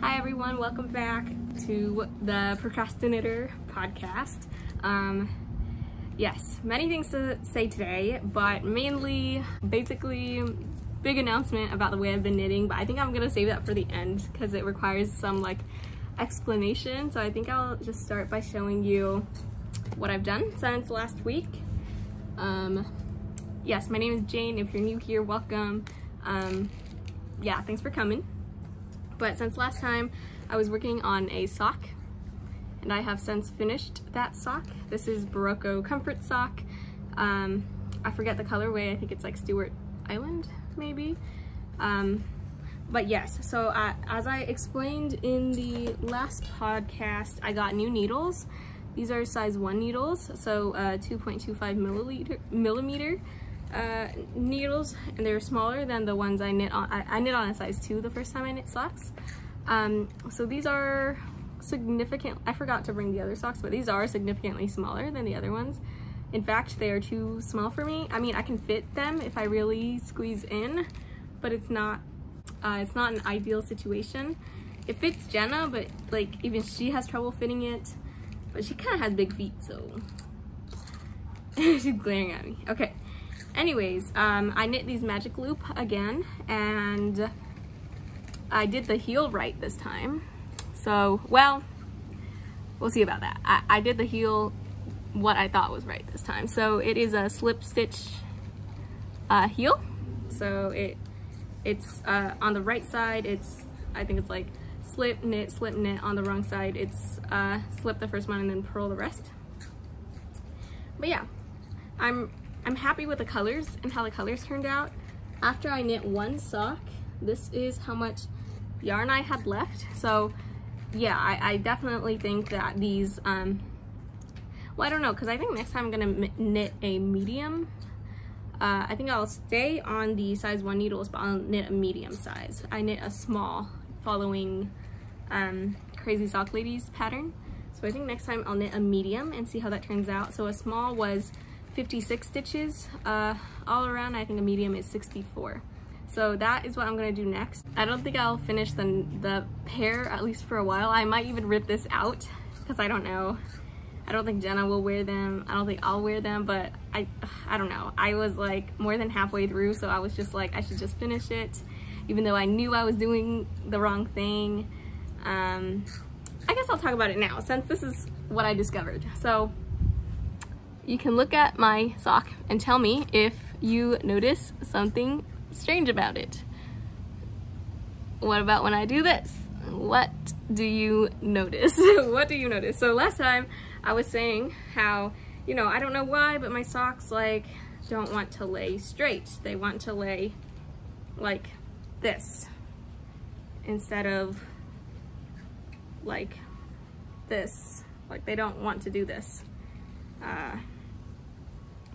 Hi everyone, welcome back to the Procrasti-Knitter podcast. Yes, many things to say today, but mainly, basically, big announcement about the way I've been knitting, but I think I'm gonna save that for the end because it requires some explanation. So I think I'll just start by showing you what I've done since last week. Yes, my name is Jane. If you're new here, welcome. Yeah, thanks for coming. But since last time, I was working on a sock, and I have since finished that sock. This is Barocco Comfort Sock. I forget the colorway. I think it's like Stewart Island, maybe. But yes, so as I explained in the last podcast, I got new needles. These are size 1 needles, so 2.25 millimeter needles, and they're smaller than the ones I knit on. I knit on a size 2 the first time I knit socks. So these are significant. I forgot to bring the other socks, but these are significantly smaller than the other ones. In fact, they are too small for me. I mean, I can fit them if I really squeeze in, but it's not an ideal situation. It fits Jenna, but even she has trouble fitting it. But she kind of has big feet, so she's glaring at me. Okay. Anyways, I knit these magic loop again, and I did the heel right this time. So, well, we'll see about that. I did the heel what I thought was right this time. So it is a slip stitch heel. So it's on the right side, I think it's like slip, knit, slip, knit. On the wrong side, it's slip the first one and then purl the rest. But yeah, I'm happy with the colors and how the colors turned out. After I knit one sock, this is how much yarn I had left. So yeah, I definitely think that these, well, I don't know, because I think next time I'm gonna knit a medium. I think I'll stay on the size 1 needles, but I'll knit a medium size. I knit a small following Crazy Sock Ladies pattern. So I think next time I'll knit a medium and see how that turns out. So a small was 56 stitches all around. I think a medium is 64. So that is what I'm gonna do next. I don't think I'll finish the pair, at least for a while. I might even rip this out because I don't know. I don't think Jenna will wear them. I don't think I'll wear them, but I don't know. I was like more than halfway through, so I was just like, I should just finish it, even though I knew I was doing the wrong thing. I guess I'll talk about it now, since this is what I discovered. So you can look at my sock and tell me if you notice something strange about it. What about when I do this? What do you notice? What do you notice? So last time I was saying how, you know, I don't know why, but my socks don't want to lay straight. They want to lay like this instead of like this. Like they don't want to do this.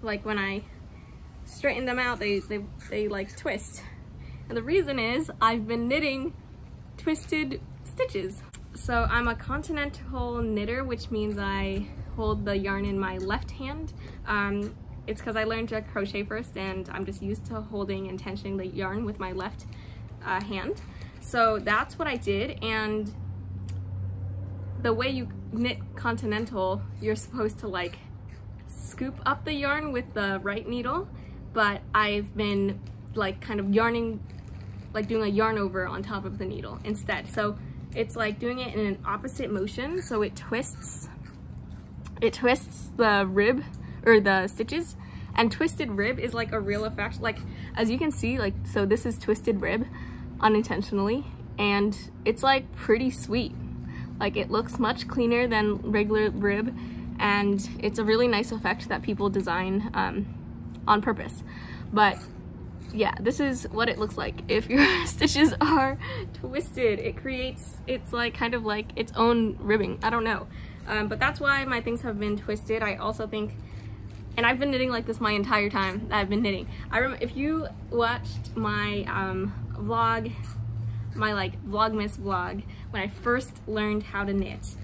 Like when I straighten them out, they like twist. And the reason is I've been knitting twisted stitches. So I'm a continental knitter, which means I hold the yarn in my left hand. It's because I learned to crochet first, and I'm just used to holding and tensioning the yarn with my left hand. So that's what I did, and the way you knit continental, you're supposed to scoop up the yarn with the right needle, but I've been kind of yarning, doing a yarn over on top of the needle instead. So it's like doing it in an opposite motion, so it twists the rib or the stitches. And twisted rib is like a real effect, as you can see, so this is twisted rib unintentionally, and it's pretty sweet. It looks much cleaner than regular rib, and it's a really nice effect that people design on purpose. But yeah, this is what it looks like if your stitches are twisted. It's kind of like its own ribbing. I don't know. But that's why my things have been twisted. I also think, and I've been knitting like this my entire time that I've been knitting. I remember, if you watched my vlog, my Vlogmas vlog, when I first learned how to knit,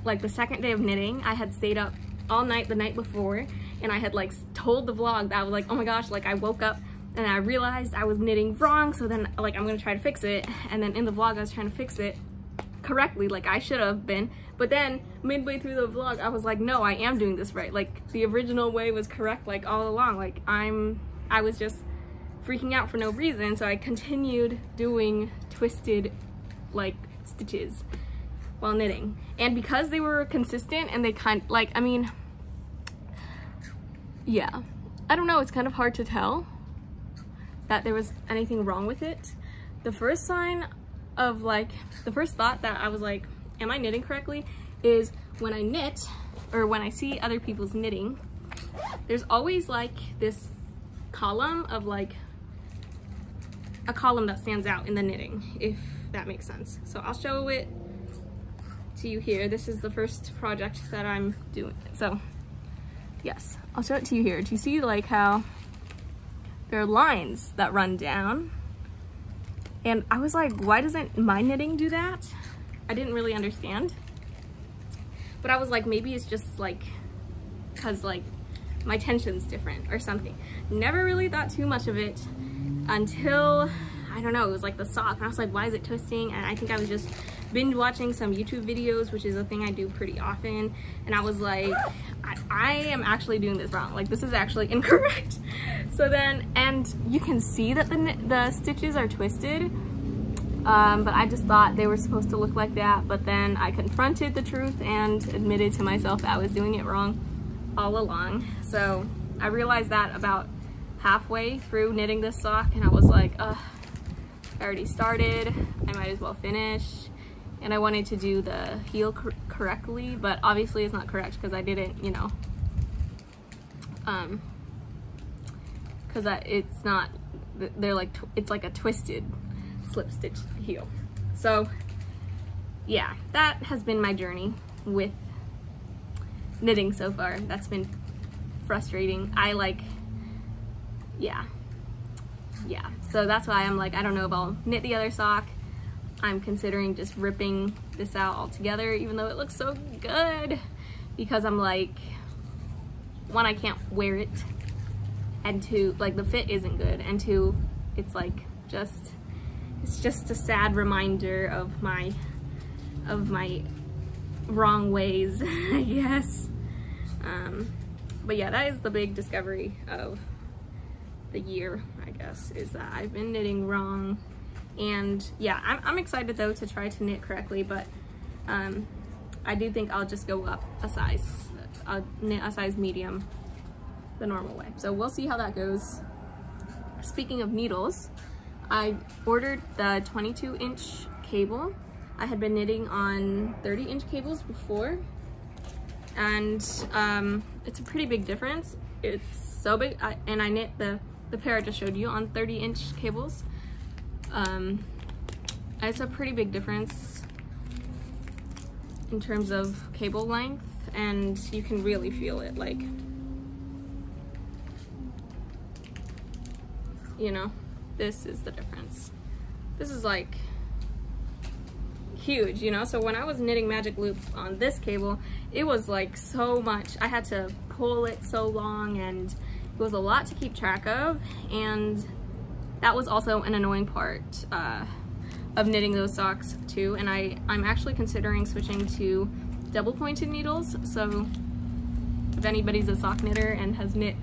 the second day of knitting, I had stayed up all night the night before, and I had told the vlog that I was oh my gosh, I woke up and I realized I was knitting wrong, so then like I'm gonna try to fix it. And then in the vlog I was trying to fix it correctly, like I should have been, but then midway through the vlog I was like, no, I am doing this right, like the original way was correct, like all along. Like I was just freaking out for no reason, so I continued doing twisted like stitches while knitting. And because they were consistent and they kind like, I mean, yeah, I don't know, it's kind of hard to tell that there was anything wrong with it. The first sign of like, the first thought that I was like, am I knitting correctly, is when I knit or when I see other people's knitting, there's always like this column of like, a column that stands out in the knitting, if that makes sense. So I'll show it to you here. This is the first project that I'm doing. So yes, I'll show it to you here. Do you see like how there are lines that run down? And I was like, why doesn't my knitting do that? I didn't really understand. But I was like, maybe it's just like, cause like my tension's different or something. Never really thought too much of it until, I don't know, it was like the sock. And I was like, why is it twisting? And I think I was just binge watching some YouTube videos, which is a thing I do pretty often. And I was like, I am actually doing this wrong. Like this is actually incorrect. So then, and you can see that the stitches are twisted. But I just thought they were supposed to look like that. But then I confronted the truth and admitted to myself that I was doing it wrong all along. So I realized that about halfway through knitting this sock, and I was like, ugh, I already started, I might as well finish. And I wanted to do the heel correctly, but obviously it's not correct because I didn't, you know, because it's not, they're like, it's like a twisted slip stitch heel. So yeah, that has been my journey with knitting so far. That's been frustrating. I like, yeah, so that's why I'm like, I don't know if I'll knit the other sock. I'm considering just ripping this out altogether, even though it looks so good, because I'm like, one, I can't wear it, and two, like the fit isn't good, and two, it's like it's just a sad reminder of my wrong ways, I guess. But yeah, that is the big discovery of the year, I guess, is that I've been knitting wrong. And yeah, I'm excited though to try to knit correctly, but I do think I'll just go up a size. I'll knit a size medium the normal way. So we'll see how that goes. Speaking of needles, I ordered the 22-inch cable. I had been knitting on 30-inch cables before, and it's a pretty big difference. It's so big, and I knit the pair I just showed you on 30-inch cables. It's a pretty big difference in terms of cable length, and you can really feel it, like, you know, this is the difference. This is like huge, you know? So when I was knitting magic loop on this cable, it was like so much. I had to pull it so long, and it was a lot to keep track of, and that was also an annoying part of knitting those socks too. And I'm actually considering switching to double pointed needles. So if anybody's a sock knitter and has knit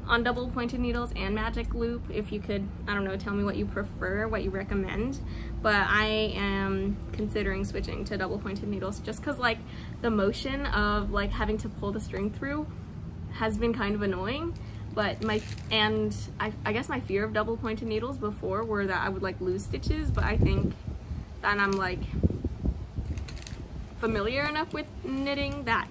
on double pointed needles and magic loop, if you could, I don't know, tell me what you prefer, what you recommend. But I am considering switching to double pointed needles just because like the motion of like having to pull the string through has been kind of annoying. But I guess my fear of double pointed needles before were that I would like lose stitches, but I think that I'm like familiar enough with knitting that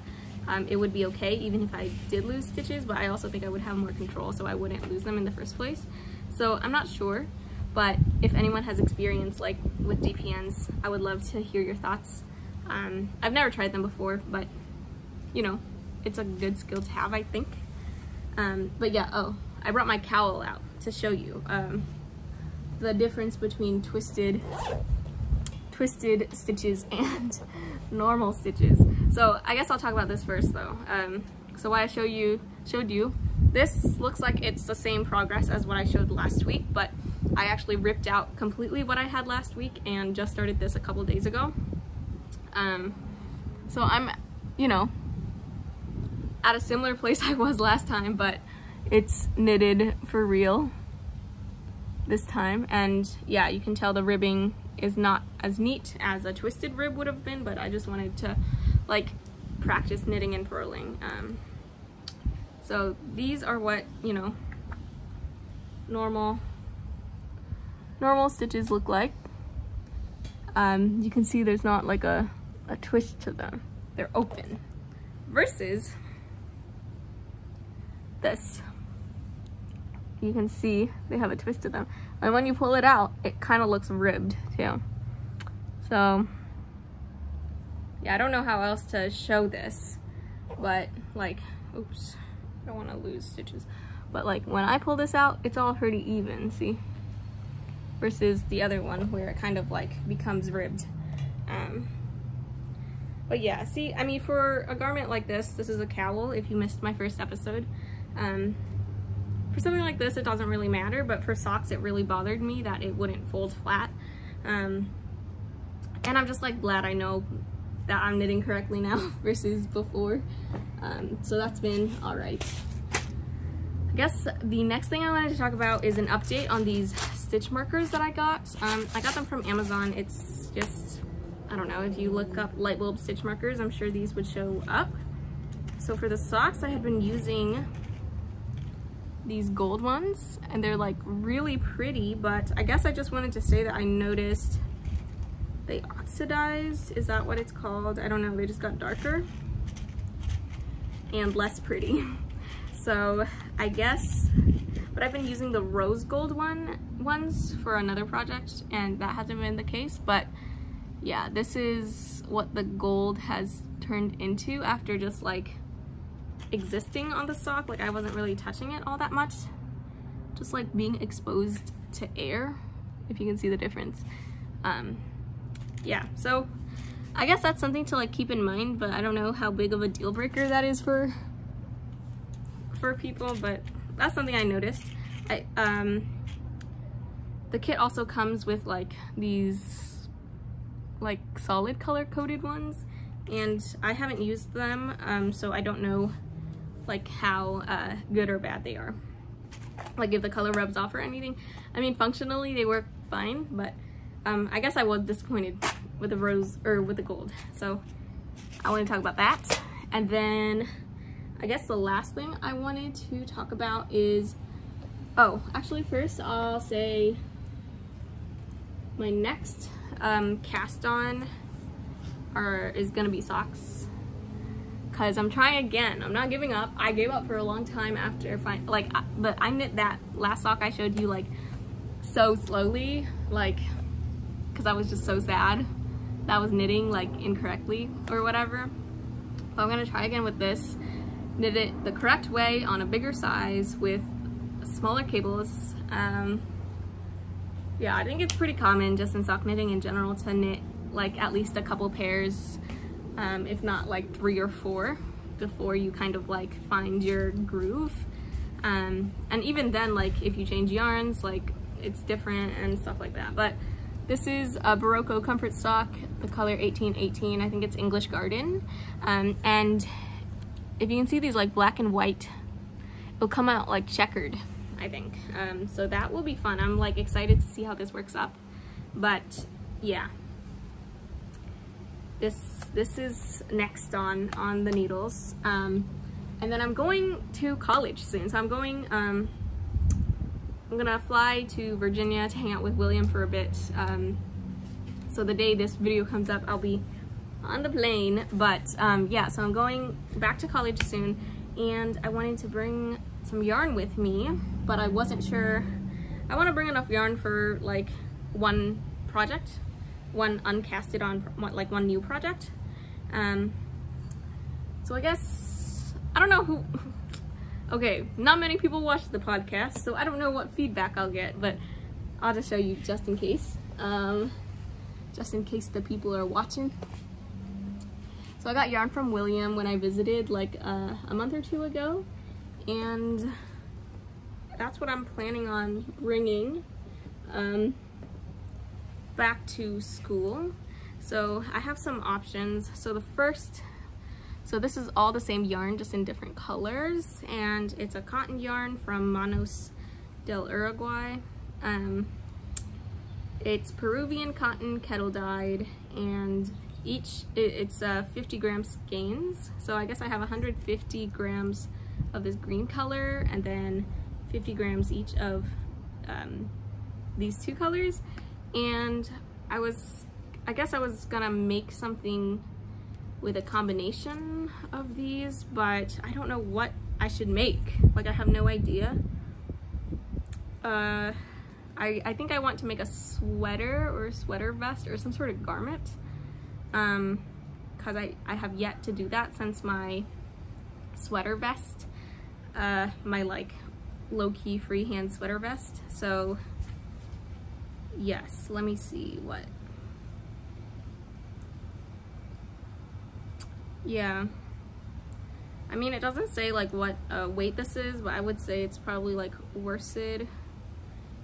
it would be okay even if I did lose stitches, but I also think I would have more control so I wouldn't lose them in the first place. So I'm not sure, but if anyone has experience like with DPNs, I would love to hear your thoughts. I've never tried them before, but you know, it's a good skill to have, I think. But yeah, oh, I brought my cowl out to show you the difference between twisted stitches and normal stitches. So I guess I'll talk about this first though. So why I showed you this looks like it's the same progress as what I showed last week, but I actually ripped out completely what I had last week and just started this a couple days ago. So I'm, you know, at a similar place I was last time, but it's knitted for real this time. And yeah, you can tell the ribbing is not as neat as a twisted rib would have been, but I just wanted to like practice knitting and purling. So these are what, you know, normal stitches look like. You can see there's not like a twist to them. They're open. Versus this. You can see they have a twist to them. And when you pull it out, it kind of looks ribbed too. So yeah, I don't know how else to show this, but like, oops, I don't want to lose stitches. But like when I pull this out, it's all pretty even, see? Versus the other one where it kind of like becomes ribbed. But yeah, see, I mean, for a garment like this is a cowl if you missed my first episode. For something like this, it doesn't really matter, but for socks, it really bothered me that it wouldn't fold flat. And I'm just like glad I know that I'm knitting correctly now versus before. So that's been all right. I guess the next thing I wanted to talk about is an update on these stitch markers that I got. I got them from Amazon. It's just, I don't know, if you look up light bulb stitch markers, I'm sure these would show up. So for the socks, I had been using these gold ones, and they're like really pretty, but I guess I just wanted to say that I noticed they oxidized. Is that what it's called? I don't know, they just got darker and less pretty. So I guess, but I've been using the rose gold ones for another project, and that hasn't been the case. But yeah, this is what the gold has turned into after just like existing on the sock. Like I wasn't really touching it all that much, just like being exposed to air, if you can see the difference. Yeah, so I guess that's something to like keep in mind, but I don't know how big of a deal breaker that is for people, but that's something I noticed. The kit also comes with like these like solid color coded ones, and I haven't used them, so I don't know like how good or bad they are, like if the color rubs off or anything. I mean, functionally they work fine, but I guess I was disappointed with the rose or with the gold, so I want to talk about that. And then I guess the last thing I wanted to talk about is, oh, actually first I'll say my next cast on is gonna be socks, because I'm trying again. I'm not giving up. I gave up for a long time after but I knit that last sock I showed you like so slowly, like because I was just so sad that I was knitting like incorrectly or whatever. But I'm gonna try again with this. Knit it the correct way on a bigger size with smaller cables. Yeah, I think it's pretty common just in sock knitting in general to knit like at least a couple pairs, if not like 3 or 4, before you kind of like find your groove. And even then, like if you change yarns, like it's different and stuff like that. But this is a Barocco comfort sock, the color 1818. I think it's English Garden, and if you can see these like black and white, it'll come out like checkered, I think. So that will be fun. I'm like excited to see how this works up. But yeah, this is next on the needles. And then I'm going to college soon. So I'm gonna fly to Virginia to hang out with William for a bit. So the day this video comes up, I'll be on the plane. But yeah, so I'm going back to college soon, and I wanted to bring some yarn with me, but I wasn't sure. I want to bring enough yarn for like one project, one uncasted on, like one new project. So I guess, I don't know who, okay, not many people watch the podcast, so I don't know what feedback I'll get, but I'll just show you just in case the people are watching. So I got yarn from William when I visited like a month or 2 ago, and that's what I'm planning on bringing back to school. So I have some options. So this is all the same yarn, just in different colors, and it's a cotton yarn from Manos del Uruguay. It's Peruvian cotton kettle dyed, and it's 50 gram skeins. So I guess I have 150 grams of this green color, and then 50 grams each of these two colors. And I guess I was gonna make something with a combination of these, but I don't know what I should make. Like, I have no idea. I think I want to make a sweater or a sweater vest or some sort of garment, because I have yet to do that since my sweater vest, my like low-key freehand sweater vest. So yes, let me see what. Yeah, I mean, it doesn't say like what weight this is, but I would say it's probably like worsted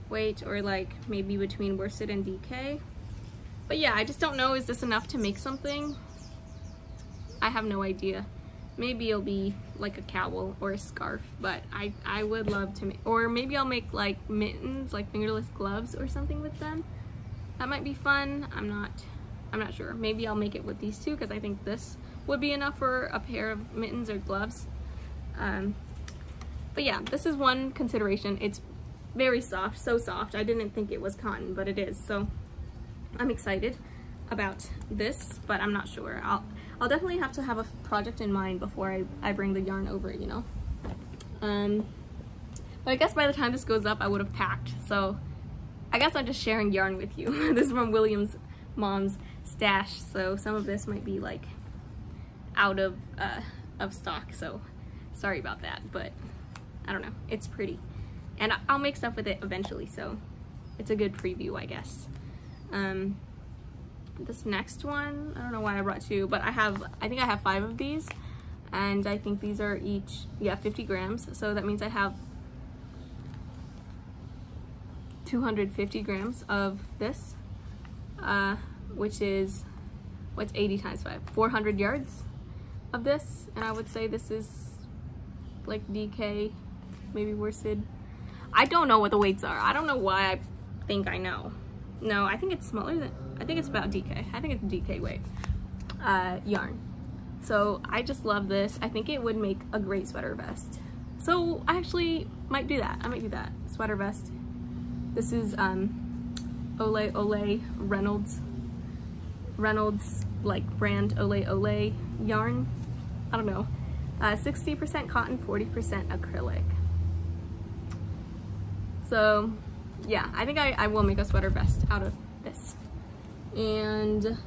weight, or like maybe between worsted and DK. But yeah, I just don't know, is this enough to make something? I have no idea. Maybe it'll be like a cowl or a scarf, but I would love to make, or maybe I'll make like mittens, like fingerless gloves or something with them. That might be fun. I'm not sure. Maybe I'll make it with these two, because I think this would be enough for a pair of mittens or gloves. But yeah, this is one consideration. It's very soft, so soft. I didn't think it was cotton, but it is. So I'm excited about this, but I'm not sure. I'll definitely have to have a project in mind before I bring the yarn over, you know. But I guess by the time this goes up, I would have packed. So I guess I'm just sharing yarn with you. This is from William's mom's stash, so some of this might be like out of stock, so sorry about that, but I don't know, it's pretty, and I'll make stuff with it eventually, so it's a good preview, I guess. This next one, I don't know why I brought two, but I think I have 5 of these, and I think these are each, yeah, 50 grams, so that means I have 250 grams of this, which is, what's 80 times 5? 400 yards of this, and I would say this is like DK, maybe worsted. I don't know what the weights are. I don't know why I think I know. No, I think it's smaller than, I think it's about DK. I think it's DK weight yarn. So I just love this. I think it would make a great sweater vest. So I actually might do that. I might do that. Sweater vest. This is Ole Ole Reynolds like brand Ole Ole yarn. I don't know. 60% cotton, 40% acrylic. So yeah, I think I will make a sweater vest out of this. And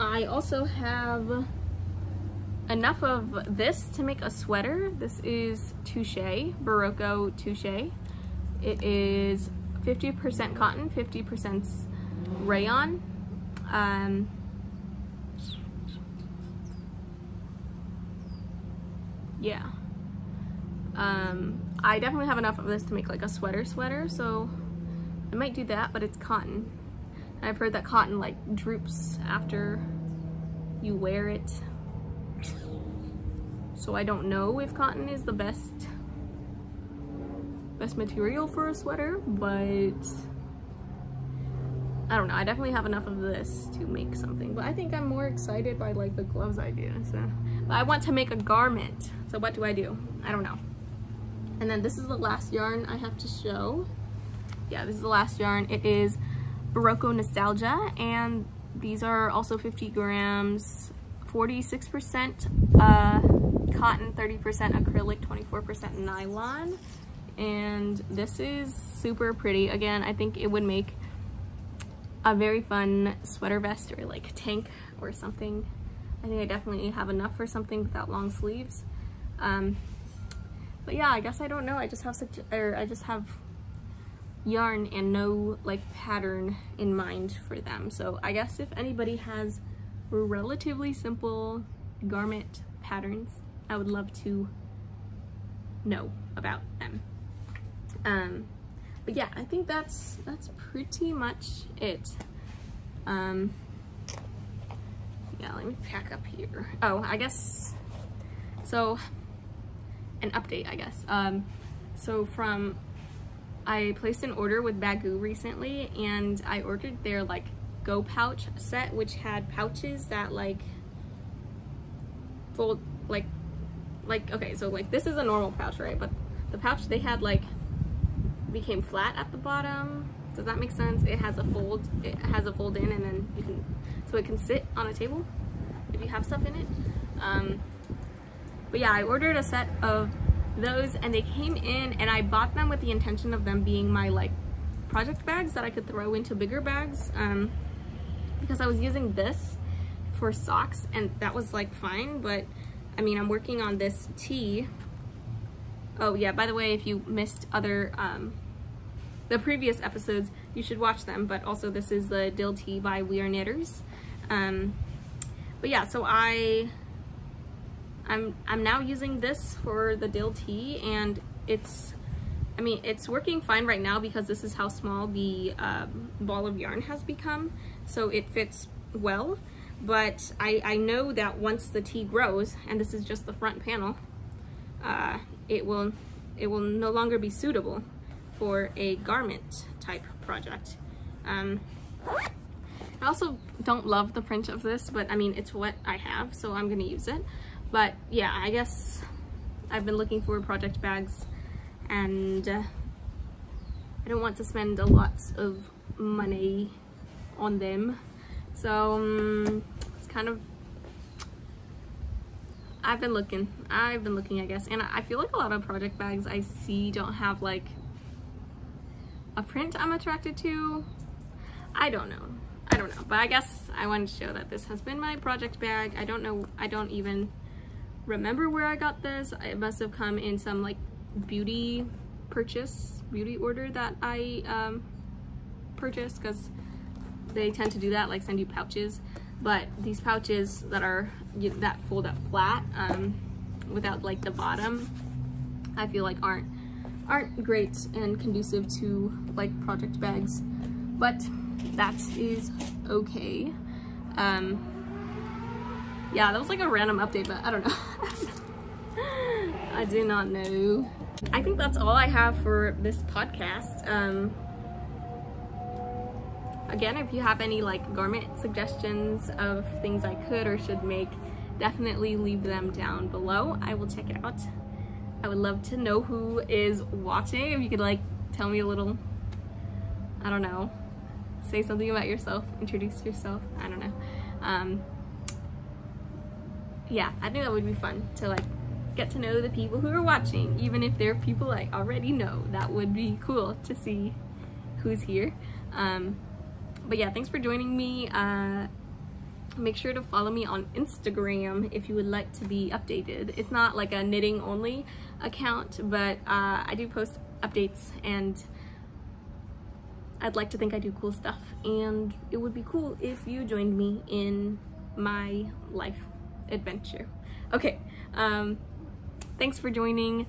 I also have enough of this to make a sweater. This is Touche, Barocco Touche. It is 50% cotton, 50% rayon. Yeah. I definitely have enough of this to make like a sweater, so I might do that, but it's cotton. And I've heard that cotton like droops after you wear it. So I don't know if cotton is the best material for a sweater, but I don't know. I definitely have enough of this to make something, but I think I'm more excited by like the gloves idea. So, but I want to make a garment. So what do? I don't know. And then this is the last yarn I have to show. Yeah, this is the last yarn. It is Barocco Nostalgia, and these are also 50 grams, 46% cotton, 30% acrylic, 24% nylon. And this is super pretty. Again, I think it would make a very fun sweater vest or like tank or something. I think I definitely have enough for something without long sleeves. But yeah, I guess I don't know. I just have yarn and no like pattern in mind for them. So I guess if anybody has relatively simple garment patterns, I would love to know about them. But yeah, I think that's pretty much it. Yeah, let me pack up here. Oh, I guess, so an update, I guess. So I placed an order with Bagoo recently, and I ordered their like Go pouch set, which had pouches that like fold, like okay, so like this is a normal pouch, right? But the pouch they had like became flat at the bottom. Does that make sense? It has a fold in, and then you can, so it can sit on a table if you have stuff in it. But yeah, I ordered a set of those, and they came in, and I bought them with the intention of them being my like project bags that I could throw into bigger bags, because I was using this for socks, and that was like fine. But I mean, I'm working on this tee. Oh yeah, by the way, if you missed other the previous episodes, you should watch them. But also, this is the Dill Tee by We Are Knitters. But yeah, so I'm now using this for the Dill Tee, and it's working fine right now because this is how small the ball of yarn has become, so it fits well. But I know that once the tee grows, and this is just the front panel, it will no longer be suitable for a garment type project. I also don't love the print of this, but I mean, it's what I have, so I'm gonna use it. But yeah, I guess I've been looking for project bags, and I don't want to spend a lot of money on them, so it's kind of, I've been looking, I guess, and I feel like a lot of project bags I see don't have like a print I'm attracted to. I don't know, but I guess I wanted to show that this has been my project bag. I don't even remember where I got this. It must have come in some like beauty order that I purchased, because they tend to do that, like send you pouches. But these pouches that fold up flat without like the bottom, I feel like aren't great and conducive to like project bags, but that is okay. Yeah, that was like a random update, but I don't know. I do not know. I think that's all I have for this podcast. Again, if you have any like garment suggestions of things I could or should make, definitely leave them down below. I will check it out. I would love to know who is watching. If you could like tell me a little, I don't know, say something about yourself, introduce yourself, I don't know. Yeah, I think that would be fun to like get to know the people who are watching, even if they're people I already know. That would be cool to see who's here. But yeah, thanks for joining me. Make sure to follow me on Instagram if you would like to be updated. It's not like a knitting only account, but I do post updates, and I'd like to think I do cool stuff, and it would be cool if you joined me in my life adventure. Okay, thanks for joining.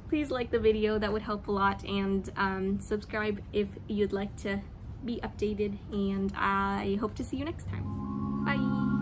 Please like the video, that would help a lot, and subscribe if you'd like to be updated, and I hope to see you next time. Bye!